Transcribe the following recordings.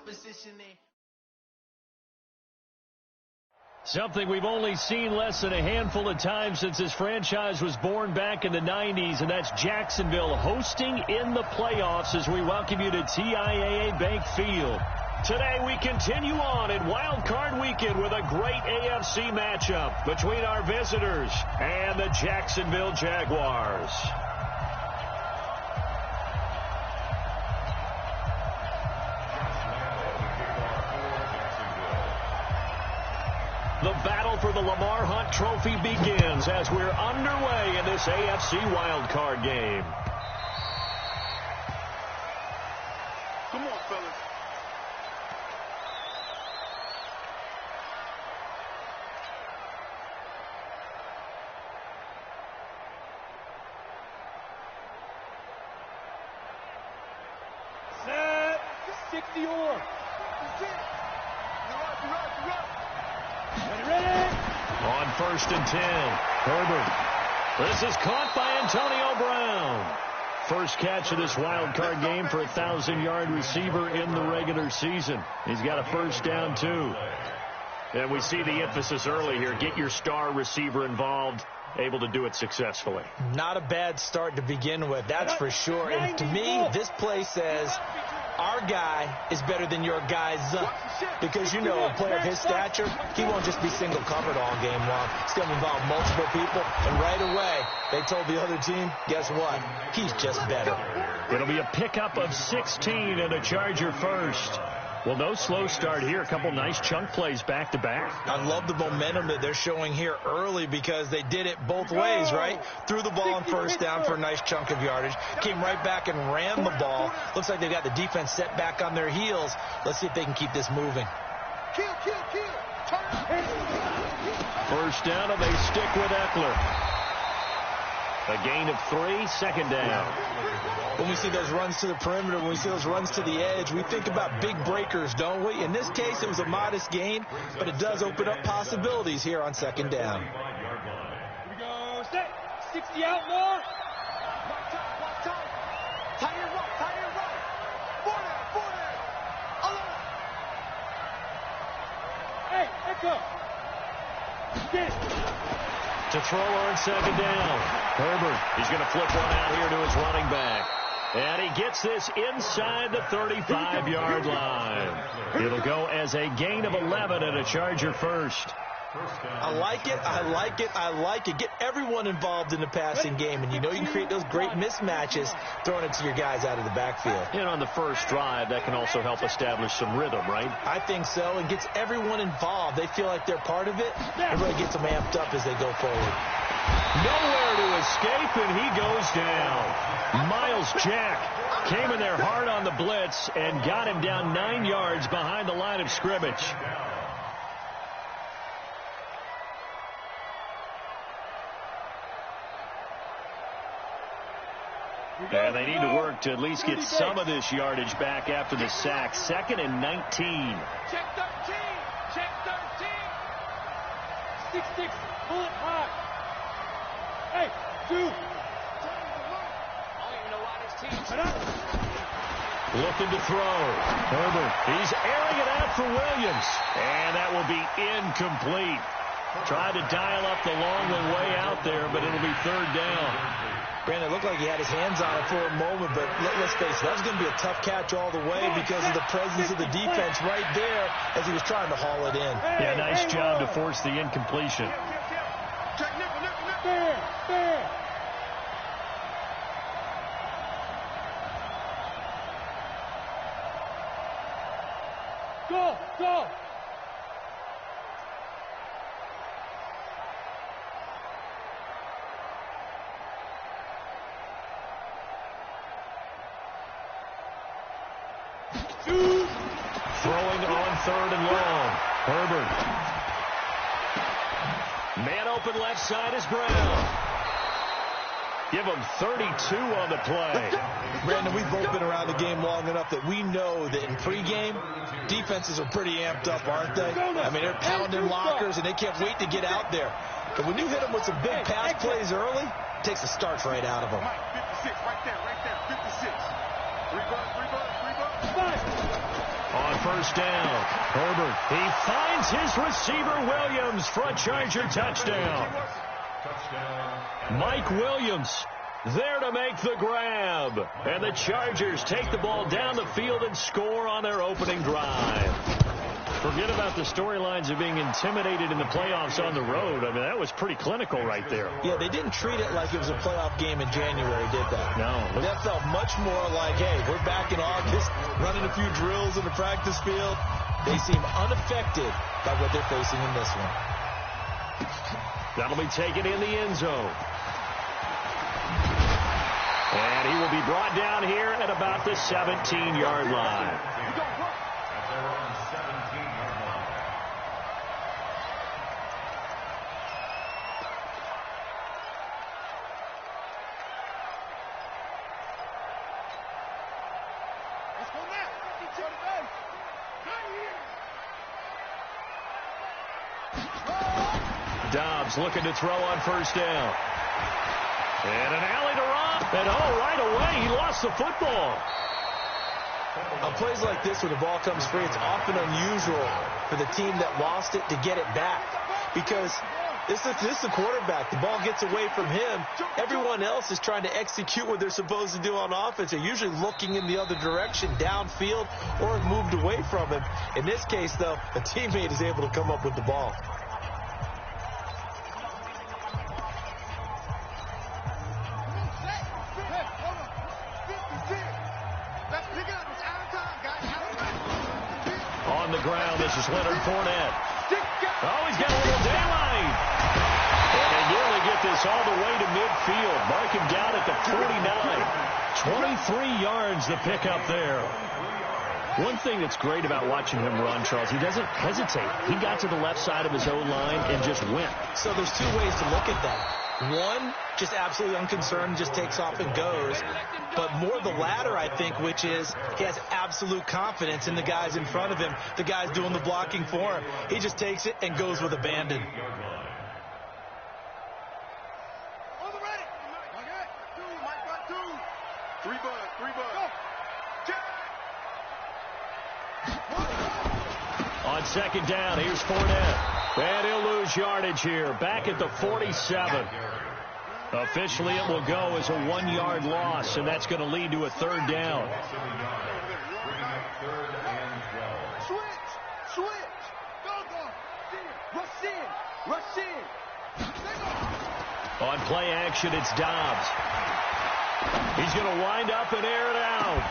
positioning. Something we've only seen less than a handful of times since this franchise was born back in the 90s, and that's Jacksonville hosting in the playoffs as we welcome you to TIAA Bank Field. Today we continue on in Wild Card Weekend with a great AFC matchup between our visitors and the Jacksonville Jaguars. The battle for the Lamar Hunt Trophy begins as we're underway in this AFC wildcard game. Come on, fellas. Set. 60 or. Ready? On 1st and 10, Herbert. This is caught by Antonio Brown. First catch of this wild card game for a 1,000-yard receiver in the regular season. He's got a first down, too. And we see the emphasis early here. Get your star receiver involved, able to do it successfully. Not a bad start to begin with, that's for sure. And to me, this play says our guy is better than your guy's. Because, you know, a player of his stature, he won't just be single covered all game long. It's going to involve multiple people. And right away, they told the other team, guess what? He's just better. It'll be a pickup of 16 and a Charger first. Well, no slow start here. A couple nice chunk plays back-to-back. I love the momentum that they're showing here early because they did it both ways, right? Threw the ball on first down for a nice chunk of yardage. Came right back and ran the ball. Looks like they've got the defense set back on their heels. Let's see if they can keep this moving. First down, and they stick with Eckler. A gain of 3, second down. When we see those runs to the perimeter, when we see those runs to the edge, we think about big breakers, don't we? In this case, it was a modest gain, but it does open up possibilities here on second down. Here we go. Set. 60 out more. Tight end right. 40. Hey, Echo. Get it. To throw on second down. Herbert, he's going to flip one out here to his running back. And he gets this inside the 35-yard line. It'll go as a gain of 11 and a Charger first. I like it. Get everyone involved in the passing game. And you know you can create those great mismatches throwing it to your guys out of the backfield. And on the first drive, that can also help establish some rhythm, right? I think so. And gets everyone involved. They feel like they're part of it. It really gets them amped up as they go forward. Nowhere to escape, and he goes down. Miles Jack came in there hard on the blitz and got him down 9 yards behind the line of scrimmage. And they need to work to at least get some of this yardage back after the sack. 2nd and 19. Check 13. 6-6. Pull it high. Hey, 2. I don't even know why this team's looking to throw. Herbert, he's airing it out for Williams. And that will be incomplete. Tried to dial up the long one way out there, but it'll be third down. Brandon, it looked like he had his hands on it for a moment, but let's face it, that was going to be a tough catch all the way because of the presence of the defense right there as he was trying to haul it in. Yeah, nice job to force the incompletion. Fair. Go. Throwing on 3rd and long. Herbert. Man open left side is Brown. Give him 32 on the play. Brandon, we've both been around the game long enough that we know that in pregame, defenses are pretty amped up, aren't they? I mean, they're pounding lockers, and they can't wait to get out there. But when you hit them with some big pass plays early, it takes the starch right out of them. 56, right there, 56. 3 bucks. On first down. Herbert, he finds his receiver Williams for a Charger touchdown. Mike Williams there to make the grab. And the Chargers take the ball down the field and score on their opening drive. Forget about the storylines of being intimidated in the playoffs on the road. I mean, that was pretty clinical right there. Yeah, they didn't treat it like it was a playoff game in January, did they? No. That felt much more like, hey, we're back in August, running a few drills in the practice field. They seem unaffected by what they're facing in this one. That'll be taken in the end zone. And he will be brought down here at about the 17-yard line. Dobbs looking to throw on first down. And an alley to Rob. And right away, he lost the football. On plays like this, when the ball comes free, it's often unusual for the team that lost it to get it back. Because this is the quarterback. The ball gets away from him. Everyone else is trying to execute what they're supposed to do on offense. They're usually looking in the other direction, downfield, or have moved away from him. In this case, though, a teammate is able to come up with the ball. On the ground, this is Leonard Fournette. Oh, he's got a little daylight. And they nearly get this all the way to midfield. Mark him down at the 49. 23 yards the pickup there. One thing that's great about watching him run, Charles, he doesn't hesitate. He got to the left side of his own line and just went. So there's two ways to look at that. One, just absolutely unconcerned, just takes off and goes. But more the latter, I think, which is he has absolute confidence in the guys in front of him, the guys doing the blocking for him. He just takes it and goes with abandon. On second down, here's Fournette. And he'll lose yardage here. Back at the 47. Officially, it will go as a 1-yard loss, and that's going to lead to a third down. Switch. Go. Rush in. On play action, it's Dobbs. He's going to wind up and air it out.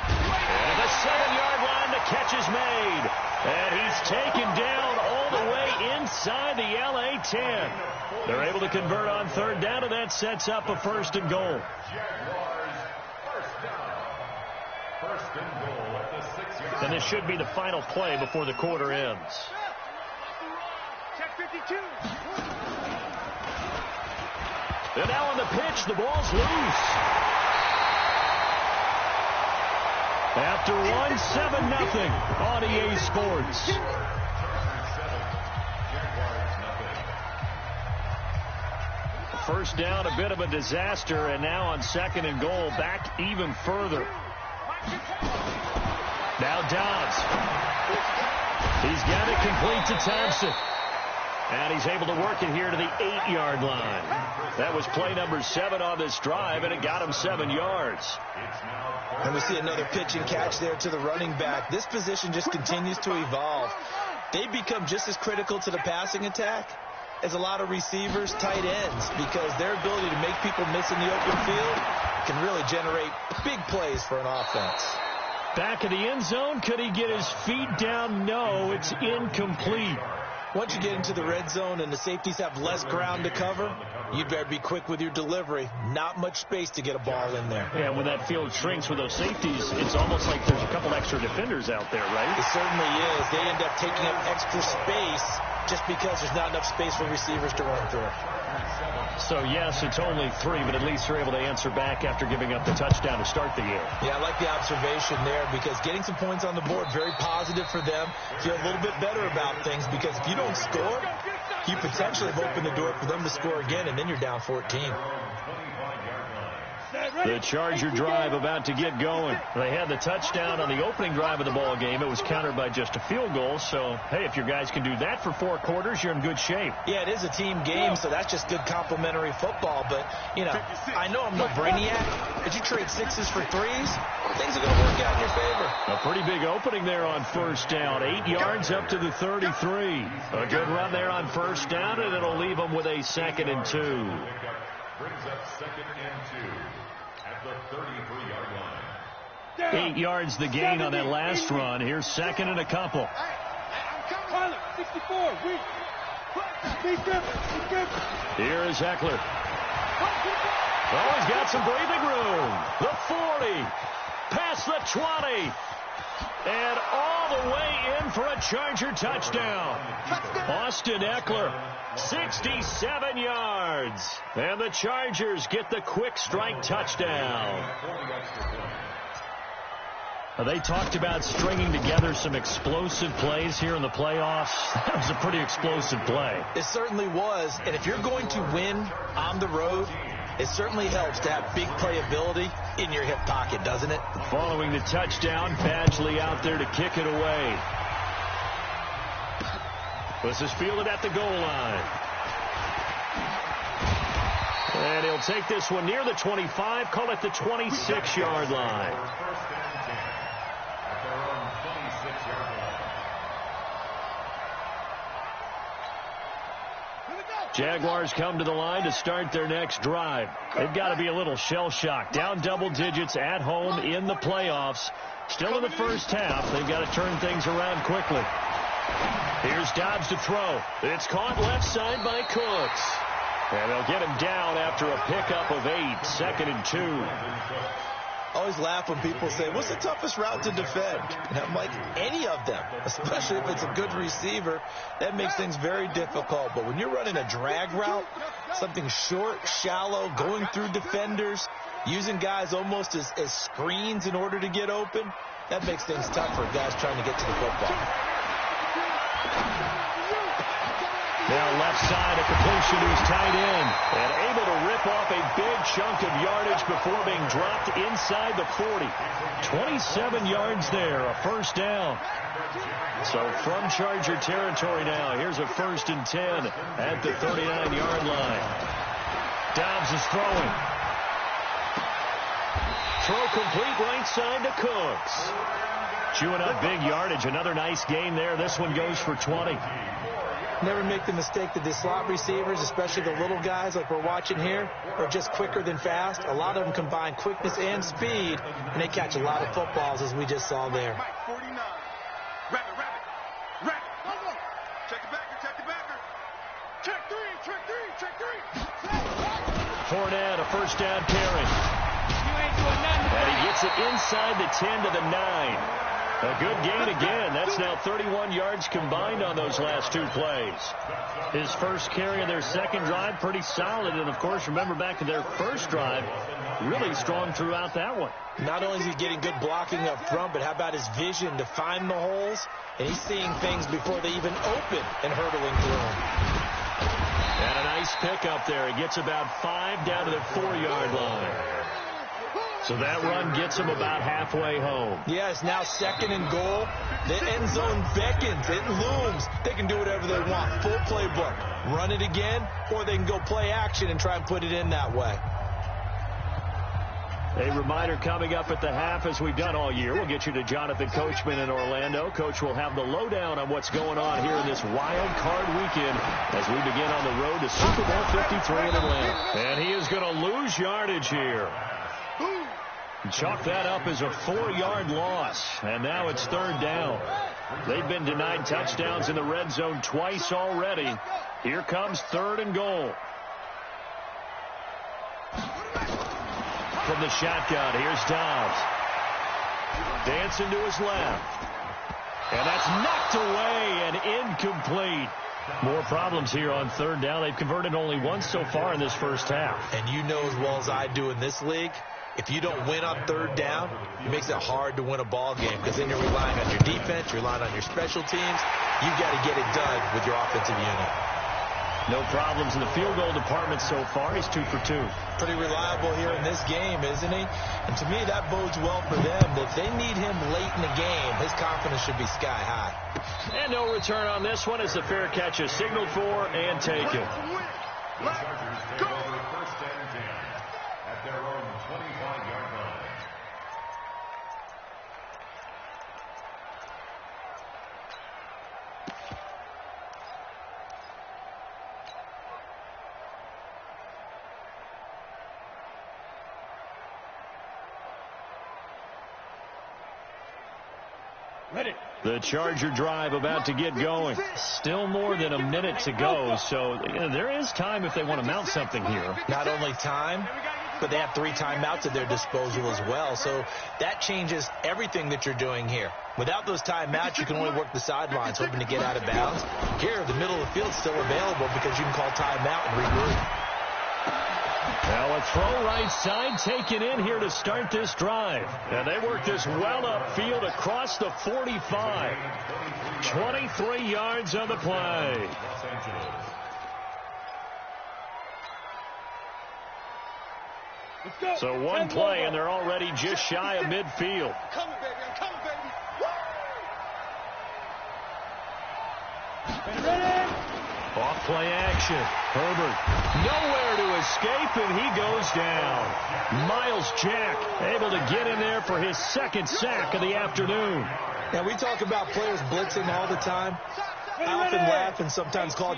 And the 7-yard line, the catch is made. And he's taken down all the way inside the LA 10. They're able to convert on third down, and that sets up a first and goal. And this should be the final play before the quarter ends. Check 52. And now on the pitch, the ball's loose. After 1-7-0 on EA Sports. First down, a bit of a disaster, and now on second and goal, back even further. Now Dobbs. He's got it complete to Thompson. And he's able to work it here to the 8-yard line. That was play number 7 on this drive, and it got him 7 yards. And we see another pitch and catch there to the running back. This position just continues to evolve. They become just as critical to the passing attack as a lot of receivers, tight ends, because their ability to make people miss in the open field can really generate big plays for an offense. Back in the end zone, could he get his feet down? No, it's incomplete. Once you get into the red zone and the safeties have less ground to cover, you'd better be quick with your delivery. Not much space to get a ball in there. Yeah, when that field shrinks with those safeties, it's almost like there's a couple extra defenders out there, right? It certainly is. They end up taking up extra space just because there's not enough space for receivers to run through. So, yes, it's only 3, but at least they're able to answer back after giving up the touchdown to start the year. Yeah, I like the observation there because getting some points on the board, very positive for them. Feel a little bit better about things because if you don't score, you potentially have opened the door for them to score again, and then you're down 14. The Charger drive about to get going. They had the touchdown on the opening drive of the ball game. It was countered by just a field goal. So, hey, if your guys can do that for 4 quarters, you're in good shape. Yeah, it is a team game, so that's just good complimentary football. But, you know, I know I'm no brainiac. Did you trade 6s for 3s? Things are going to work out in your favor. A pretty big opening there on first down. 8 yards up to the 33. A good run there on first down, and it'll leave them with a 2nd and 2. Brings up 2nd and 2 at the 33-yard line. 8 yards the gain on that last run. Here's 2nd and a couple. Pilot, 64. Here is Eckler. Oh, he's got some breathing room. The 40. Past the 20. And all the way in for a Charger touchdown. Austin Eckler, 67 yards. And the Chargers get the quick strike touchdown. They talked about stringing together some explosive plays here in the playoffs. That was a pretty explosive play. It certainly was. And if you're going to win on the road, it certainly helps to have big playability in your hip pocket, doesn't it? Following the touchdown, Badgley out there to kick it away. This is fielded at the goal line. And he'll take this one near the 25, call it the 26-yard line. Jaguars come to the line to start their next drive. They've got to be a little shell-shocked. Down double digits at home in the playoffs. Still in the first half. They've got to turn things around quickly. Here's Dobbs to throw. It's caught left side by Cooks. And they'll get him down after a pickup of 8. 2nd and 2. I always laugh when people say, what's the toughest route to defend? And I'm like, any of them, especially if it's a good receiver. That makes things very difficult. But when you're running a drag route, something short, shallow, going through defenders, using guys almost as screens in order to get open, that makes things tough for guys trying to get to the football. Now left side, a completion who's tight end and able to rip off a big chunk of yardage before being dropped inside the 40. 27 yards there, a first down. So from Charger territory now, here's a 1st and 10 at the 39-yard line. Dobbs is throwing. Throw complete right side to Cooks. Chewing up big yardage, another nice gain there. This one goes for 20. Never make the mistake that the slot receivers, especially the little guys like we're watching here, are just quicker than fast. A lot of them combine quickness and speed, and they catch a lot of footballs, as we just saw there. 49. Rabbit. Check the backer. Check 3. Fournette, a first down carry. And he gets it inside the 10 to the 9. A good gain again. That's now 31 yards combined on those last 2 plays. His first carry of their second drive, pretty solid. And, of course, remember back to their first drive, really strong throughout that one. Not only is he getting good blocking up front, but how about his vision to find the holes? And he's seeing things before they even open and hurtling through them. And a nice pickup there. He gets about 5 down to the 4-yard line. So that run gets him about halfway home. Yeah, it's now 2nd and goal. The end zone beckons. It looms. They can do whatever they want. Full playbook. Run it again, or they can go play action and try and put it in that way. A reminder coming up at the half, as we've done all year. We'll get you to Jonathan Coachman in Orlando. Coach will have the lowdown on what's going on here in this wild card weekend as we begin on the road to Super Bowl 53 in Atlanta. And he is going to lose yardage here. Chalk that up as a 4-yard loss. And now it's 3rd down. They've been denied touchdowns in the red zone twice already. Here comes 3rd and goal. From the shotgun, here's Dobbs. Dancing to his left. And that's knocked away and incomplete. More problems here on 3rd down. They've converted only once so far in this first half. And you know as well as I do in this league, if you don't win on 3rd down, it makes it hard to win a ball game because then you're relying on your defense, you're relying on your special teams. You've got to get it done with your offensive unit. No problems in the field goal department so far. He's 2 for 2. Pretty reliable here in this game, isn't he? And to me, that bodes well for them. If they need him late in the game, his confidence should be sky high. And no return on this one as the fair catch is signaled for and taken. The Chargers take over first and 10 at their own 25-yard line. Ready. The Charger drive about to get going. Still more than a minute to go, so there is time if they want to mount something here. Not only time, but they have 3 timeouts at their disposal as well. So that changes everything that you're doing here. Without those timeouts, you can only work the sidelines, hoping to get out of bounds. Here, the middle of the field is still available because you can call timeout and regroup. Now a throw right side taken in here to start this drive. And they work this well upfield across the 45. 23 yards on the play. So one play, and they're already just shy of midfield. I'm coming, baby. I'm coming, baby. Ready. Off play action. Herbert nowhere to escape, and he goes down. Miles Jack able to get in there for his second sack of the afternoon. Now, we talk about players blitzing all the time. I often laugh and sometimes call